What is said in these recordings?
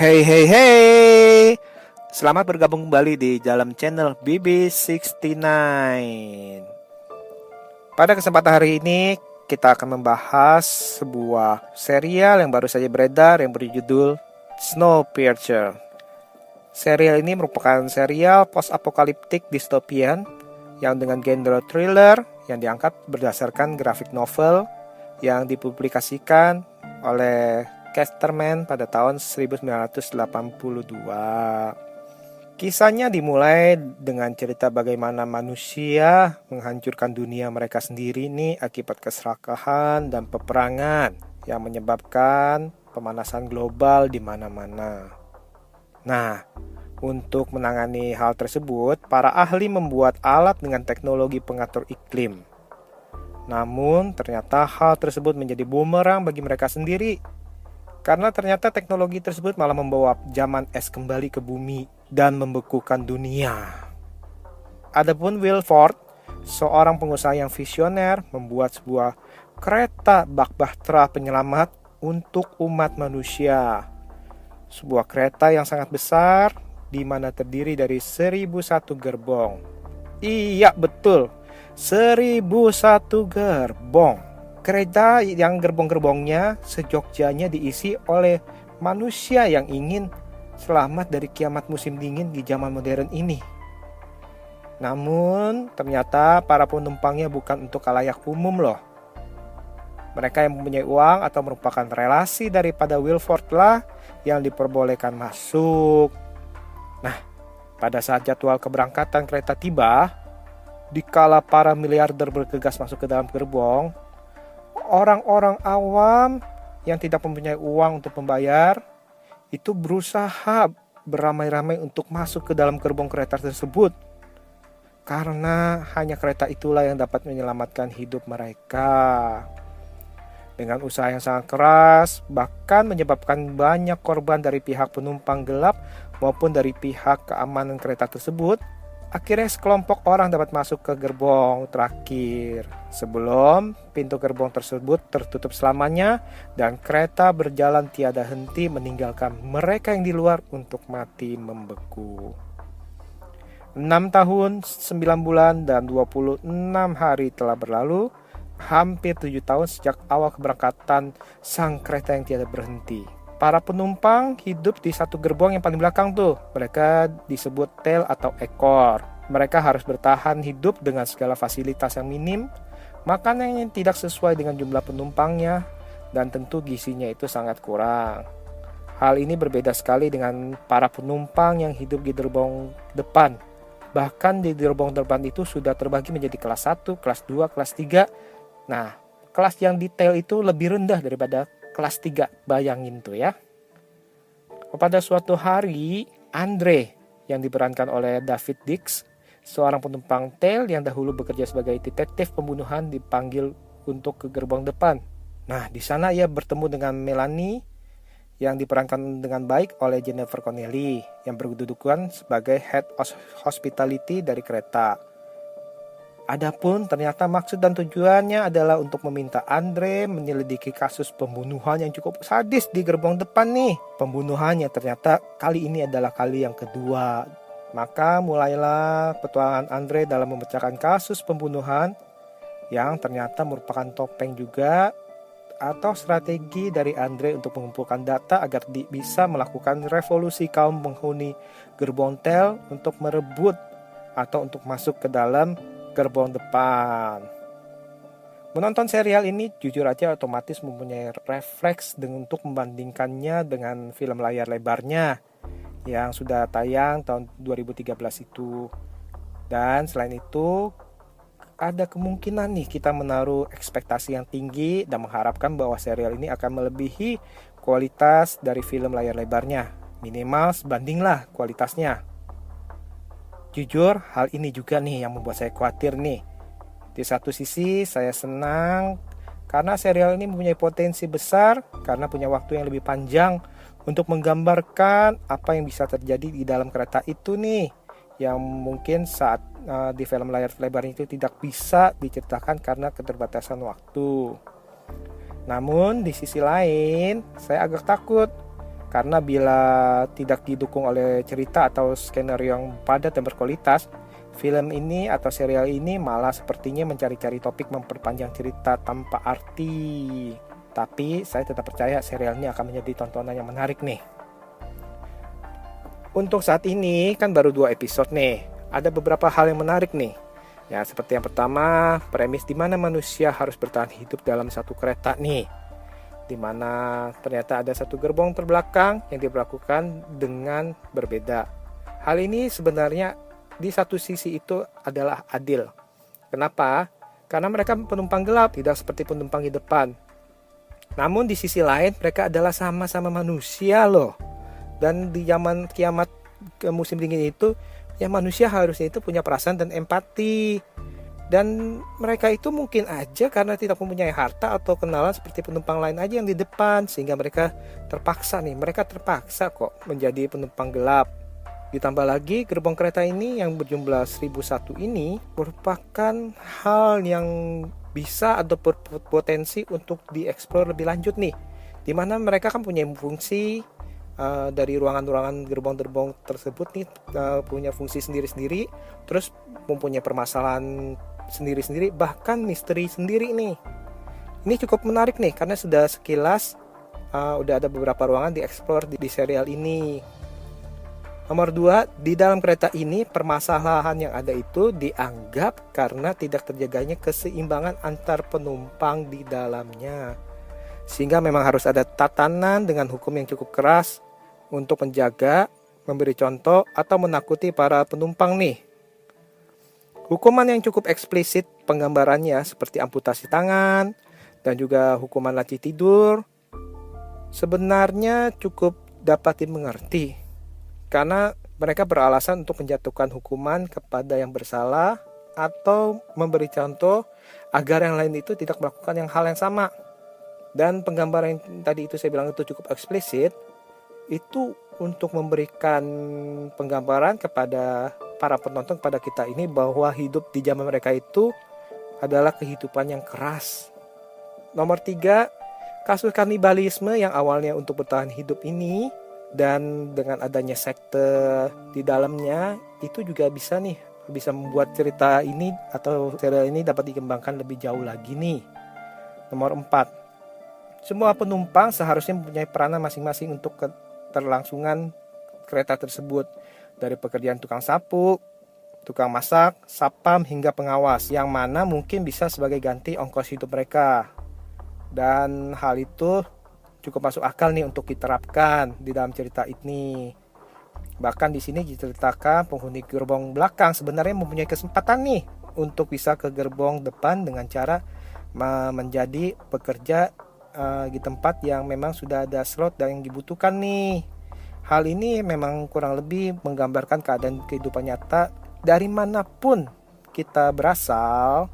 Hey hey hey. Selamat bergabung kembali di dalam channel BB69. Pada kesempatan hari ini kita akan membahas sebuah serial yang baru saja beredar yang berjudul Snowpiercer. Serial ini merupakan serial post-apokaliptik dystopian yang dengan genre thriller yang diangkat berdasarkan grafik novel yang dipublikasikan oleh Casterman pada tahun 1982. Kisahnya dimulai dengan cerita bagaimana manusia menghancurkan dunia mereka sendiri nih akibat keserakahan dan peperangan yang menyebabkan pemanasan global di mana-mana. Nah, untuk menangani hal tersebut, para ahli membuat alat dengan teknologi pengatur iklim. Namun, ternyata hal tersebut menjadi bumerang bagi mereka sendiri. Karena ternyata teknologi tersebut malah membawa zaman es kembali ke bumi dan membekukan dunia. Adapun Wilford, seorang pengusaha yang visioner, membuat sebuah kereta bak bahtera penyelamat untuk umat manusia. Sebuah kereta yang sangat besar, di mana terdiri dari 1001 gerbong. Iya betul, 1001 gerbong. Kereta yang gerbong-gerbongnya sejogjanya diisi oleh manusia yang ingin selamat dari kiamat musim dingin di zaman modern ini. Namun ternyata para penumpangnya bukan untuk khalayak umum loh. Mereka yang mempunyai uang atau merupakan relasi daripada Wilford lah yang diperbolehkan masuk. Nah, pada saat jadwal keberangkatan kereta tiba, dikala para miliarder bergegas masuk ke dalam gerbong, orang-orang awam yang tidak mempunyai uang untuk membayar itu berusaha beramai-ramai untuk masuk ke dalam gerbong kereta tersebut. Karena hanya kereta itulah yang dapat menyelamatkan hidup mereka. Dengan usaha yang sangat keras, bahkan menyebabkan banyak korban dari pihak penumpang gelap maupun dari pihak keamanan kereta tersebut, akhirnya sekelompok orang dapat masuk ke gerbong terakhir sebelum pintu gerbong tersebut tertutup selamanya dan kereta berjalan tiada henti meninggalkan mereka yang di luar untuk mati membeku. 6 tahun, 9 bulan, dan 26 hari telah berlalu, hampir 7 tahun sejak awal keberangkatan sang kereta yang tiada berhenti. Para penumpang hidup di satu gerbong yang paling belakang tuh. Mereka disebut tail atau ekor. Mereka harus bertahan hidup dengan segala fasilitas yang minim, makanan yang tidak sesuai dengan jumlah penumpangnya, dan tentu gizinya itu sangat kurang. Hal ini berbeda sekali dengan para penumpang yang hidup di gerbong depan. Bahkan di gerbong depan itu sudah terbagi menjadi kelas 1, kelas 2, kelas 3. Nah, kelas yang detail itu lebih rendah daripada kelas 3, bayangin tuh ya. Pada suatu hari, Andre yang diperankan oleh David Dix, seorang penumpang tail yang dahulu bekerja sebagai detektif pembunuhan, dipanggil untuk ke gerbong depan. Nah, di sana ia bertemu dengan Melanie yang diperankan dengan baik oleh Jennifer Connelly yang berkedudukan sebagai head hospitality dari kereta. Adapun ternyata maksud dan tujuannya adalah untuk meminta Andre menyelidiki kasus pembunuhan yang cukup sadis di gerbong depan nih. Pembunuhannya ternyata kali ini adalah kali yang kedua. Maka mulailah petualangan Andre dalam memecahkan kasus pembunuhan yang ternyata merupakan topeng juga atau strategi dari Andre untuk mengumpulkan data agar bisa melakukan revolusi kaum penghuni gerbong tel untuk merebut atau untuk masuk ke dalam gerbong depan. Menonton serial ini jujur aja otomatis mempunyai refleks untuk membandingkannya dengan film layar lebarnya yang sudah tayang tahun 2013 itu. Dan selain itu ada kemungkinan nih kita menaruh ekspektasi yang tinggi dan mengharapkan bahwa serial ini akan melebihi kualitas dari film layar lebarnya. Minimal sebandinglah kualitasnya. Jujur, hal ini juga nih yang membuat saya khawatir nih. Di satu sisi saya senang karena serial ini mempunyai potensi besar karena punya waktu yang lebih panjang untuk menggambarkan apa yang bisa terjadi di dalam kereta itu nih, yang mungkin saat di film layar lebar itu tidak bisa diceritakan karena keterbatasan waktu. Namun di sisi lain saya agak takut Karena bila tidak didukung oleh cerita atau skenario yang padat dan berkualitas, film ini atau serial ini malah sepertinya mencari-cari topik memperpanjang cerita tanpa arti. Tapi saya tetap percaya serial ini akan menjadi tontonan yang menarik nih. Untuk saat ini kan baru 2 episode nih. Ada beberapa hal yang menarik nih. Ya, seperti yang pertama, premis di mana manusia harus bertahan hidup dalam satu kereta nih. Di mana ternyata ada satu gerbong terbelakang yang diberlakukan dengan berbeda. Hal ini sebenarnya di satu sisi itu adalah adil. Kenapa? Karena mereka penumpang gelap, tidak seperti penumpang di depan. Namun di sisi lain mereka adalah sama-sama manusia loh. Dan di zaman kiamat ke musim dingin itu, ya manusia harusnya itu punya perasaan dan empati. Dan mereka itu mungkin aja karena tidak mempunyai harta atau kenalan seperti penumpang lain aja yang di depan, sehingga mereka terpaksa kok menjadi penumpang gelap. Ditambah lagi gerbong kereta ini yang berjumlah 1001 ini merupakan hal yang bisa atau berpotensi untuk dieksplor lebih lanjut nih, dimana mereka kan punya fungsi dari ruangan-ruangan gerbong-gerbong tersebut nih, punya fungsi sendiri-sendiri, terus mempunyai permasalahan sendiri-sendiri, bahkan misteri sendiri nih. Ini cukup menarik nih karena sudah sekilas udah ada beberapa ruangan dieksplor di serial ini. Nomor 2, di dalam kereta ini permasalahan yang ada itu dianggap karena tidak terjaganya keseimbangan antar penumpang di dalamnya. Sehingga memang harus ada tatanan dengan hukum yang cukup keras untuk menjaga, memberi contoh, atau menakuti para penumpang nih. Hukuman yang cukup eksplisit penggambarannya seperti amputasi tangan dan juga hukuman laci tidur sebenarnya cukup dapat dimengerti karena mereka beralasan untuk menjatuhkan hukuman kepada yang bersalah atau memberi contoh agar yang lain itu tidak melakukan hal yang sama. Dan penggambaran yang tadi itu saya bilang itu cukup eksplisit, itu untuk memberikan penggambaran kepada para penonton, kepada kita ini, bahwa hidup di zaman mereka itu adalah kehidupan yang keras. Nomor 3, kasus kanibalisme yang awalnya untuk bertahan hidup ini dan dengan adanya sekte di dalamnya itu juga bisa membuat cerita ini atau serial ini dapat dikembangkan lebih jauh lagi nih. Nomor 4, semua penumpang seharusnya mempunyai peranan masing-masing untuk keterlangsungan kereta tersebut, dari pekerjaan tukang sapu, tukang masak, satpam hingga pengawas, yang mana mungkin bisa sebagai ganti ongkos hidup mereka. Dan hal itu cukup masuk akal nih untuk diterapkan di dalam cerita ini. Bahkan di sini diceritakan penghuni gerbong belakang sebenarnya mempunyai kesempatan nih untuk bisa ke gerbong depan dengan cara menjadi pekerja di tempat yang memang sudah ada slot dan yang dibutuhkan nih. Hal ini memang kurang lebih menggambarkan keadaan kehidupan nyata dari manapun kita berasal.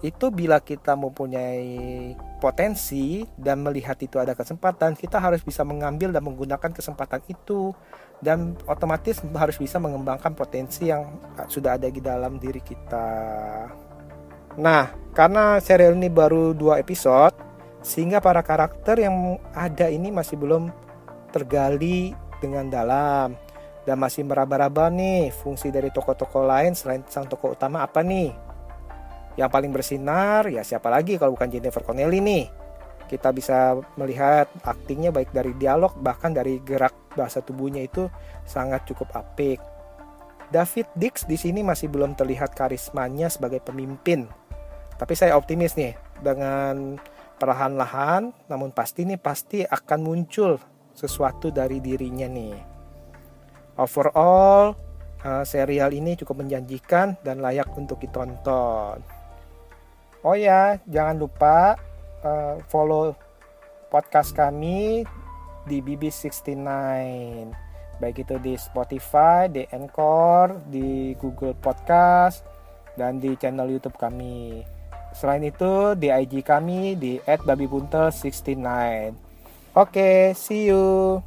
Itu bila kita mempunyai potensi dan melihat itu ada kesempatan, kita harus bisa mengambil dan menggunakan kesempatan itu, dan otomatis harus bisa mengembangkan potensi yang sudah ada di dalam diri kita. Nah, karena serial ini baru 2 episode, sehingga para karakter yang ada ini masih belum tergali dengan dalam dan masih meraba-raba nih fungsi dari tokoh-tokoh lain selain sang tokoh utama apa nih. Yang paling bersinar ya siapa lagi kalau bukan Jennifer Connelly nih. Kita bisa melihat aktingnya baik dari dialog bahkan dari gerak bahasa tubuhnya itu sangat cukup apik. David Dix di sini masih belum terlihat karismanya sebagai pemimpin. Tapi saya optimis nih dengan perlahan-lahan namun pasti akan muncul sesuatu dari dirinya nih. Overall, serial ini cukup menjanjikan dan layak untuk ditonton. Oh ya, jangan lupa follow podcast kami di BB69, baik itu di Spotify, di Anchor, di Google Podcast, dan di channel YouTube kami. Selain itu di IG kami di @babybuntel69. Oke, see you.